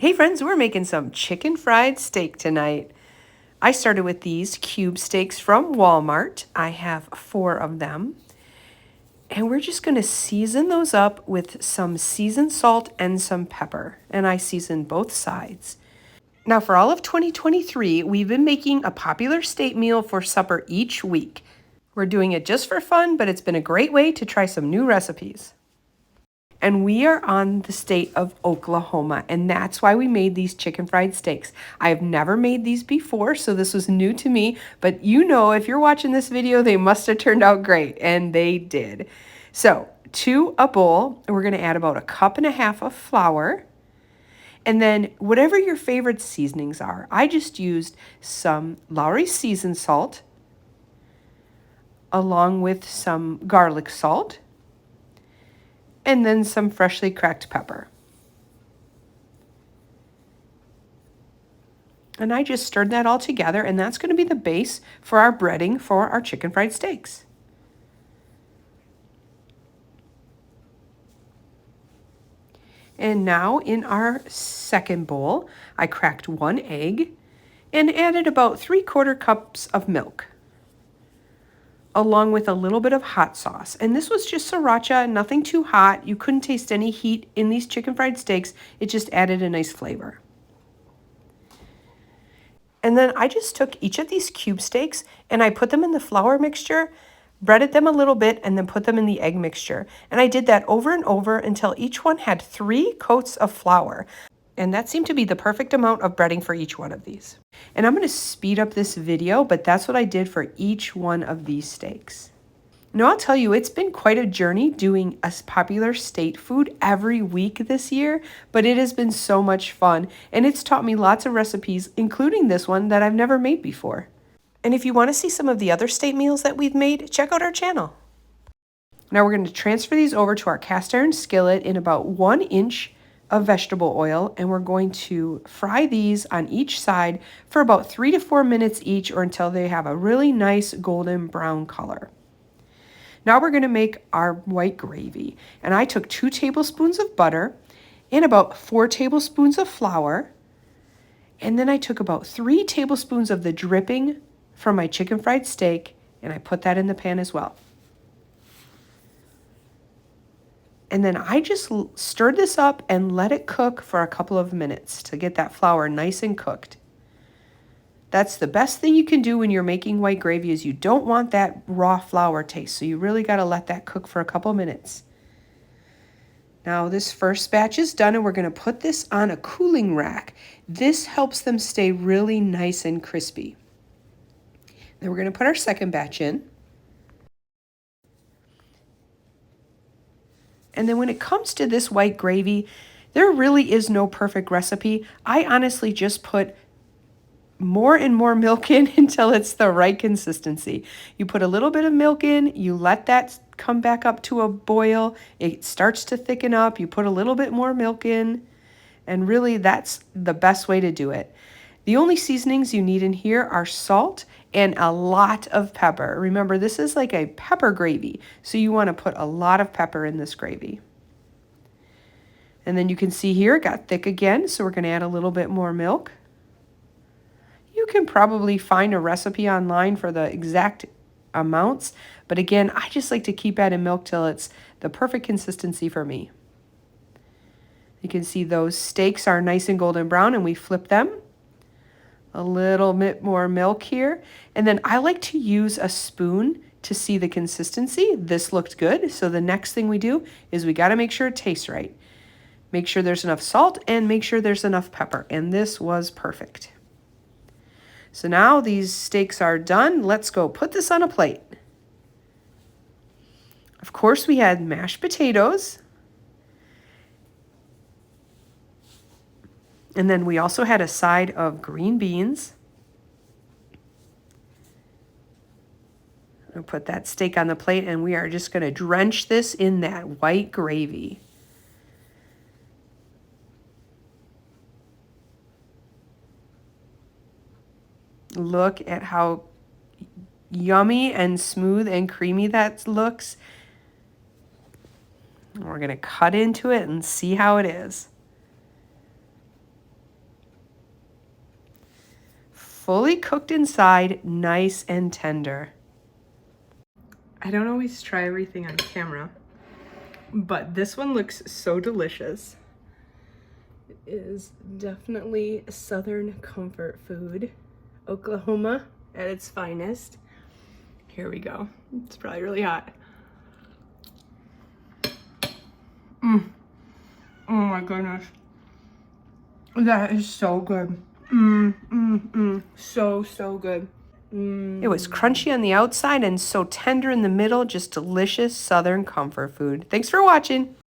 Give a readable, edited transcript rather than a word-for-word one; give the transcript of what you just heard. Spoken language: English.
Hey friends, we're making some chicken fried steak tonight. I started with these cube steaks from Walmart. I have 4 of them. And we're just going to season those up with some seasoned salt and some pepper. And I seasoned both sides. Now for all of 2023, we've been making a popular state meal for supper each week. We're doing it just for fun, but it's been a great way to try some new recipes. And we are on the state of Oklahoma, and that's why we made these chicken fried steaks. I have never made these before, so this was new to me, but you know, if you're watching this video, they must have turned out great, and they did. So to a bowl, we're gonna add about 1.5 cups of flour, and then whatever your favorite seasonings are. I just used some Lawry's seasoned salt, along with some garlic salt, and then some freshly cracked pepper. And I just stirred that all together, and that's going to be the base for our breading for our chicken fried steaks. And now in our second bowl, I cracked 1 egg and added about 3/4 cups of milk, along with a little bit of hot sauce. And this was just sriracha, nothing too hot. You couldn't taste any heat in these chicken fried steaks. It just added a nice flavor. And then I just took each of these cube steaks and I put them in the flour mixture, breaded them a little bit, and then put them in the egg mixture. And I did that over and over until each one had 3 coats of flour. And that seemed to be the perfect amount of breading for each one of these. And I'm going to speed up this video, but that's what I did for each one of these steaks. Now, I'll tell you, it's been quite a journey doing a popular state food every week this year, but it has been so much fun, and it's taught me lots of recipes, including this one that I've never made before. And if you want to see some of the other state meals that we've made, check out our channel. Now we're going to transfer these over to our cast iron skillet in about 1 inch of vegetable oil, and we're going to fry these on each side for about 3 to 4 minutes each, or until they have a really nice golden brown color. Now we're going to make our white gravy, and I took 2 tablespoons of butter and about 4 tablespoons of flour, and then I took about 3 tablespoons of the dripping from my chicken fried steak, and I put that in the pan as well. And then I just stirred this up and let it cook for a couple of minutes to get that flour nice and cooked. That's the best thing you can do when you're making white gravy, is you don't want that raw flour taste. So you really got to let that cook for a couple minutes. Now this first batch is done, and we're going to put this on a cooling rack. This helps them stay really nice and crispy. Then we're going to put our second batch in. And then when it comes to this white gravy, there really is no perfect recipe. I honestly just put more and more milk in until it's the right consistency. You put a little bit of milk in, you let that come back up to a boil, it starts to thicken up, you put a little bit more milk in, and really that's the best way to do it. The only seasonings you need in here are salt and a lot of pepper. Remember, this is like a pepper gravy, so you want to put a lot of pepper in this gravy. And then you can see here it got thick again, so we're going to add a little bit more milk. You can probably find a recipe online for the exact amounts, but again, I just like to keep adding milk till it's the perfect consistency for me. You can see those steaks are nice and golden brown, and we flip them. A little bit more milk here, and then I like to use a spoon to see the consistency. This looked good, so the next thing we do is we got to make sure it tastes right. Make sure there's enough salt and make sure there's enough pepper, and this was perfect. So now these steaks are done. Let's go put this on a plate. Of course, we had mashed potatoes. And then we also had a side of green beans. I'll put that steak on the plate, and we are just going to drench this in that white gravy. Look at how yummy and smooth and creamy that looks. We're going to cut into it and see how it is. fully cooked inside, nice and tender. I don't always try everything on camera, but this one looks so delicious. It is definitely Southern comfort food. Oklahoma at its finest. Here we go. It's probably really hot. Oh my goodness. That is so good. So good. It was crunchy on the outside and so tender in the middle. Just delicious Southern comfort food. Thanks for watching.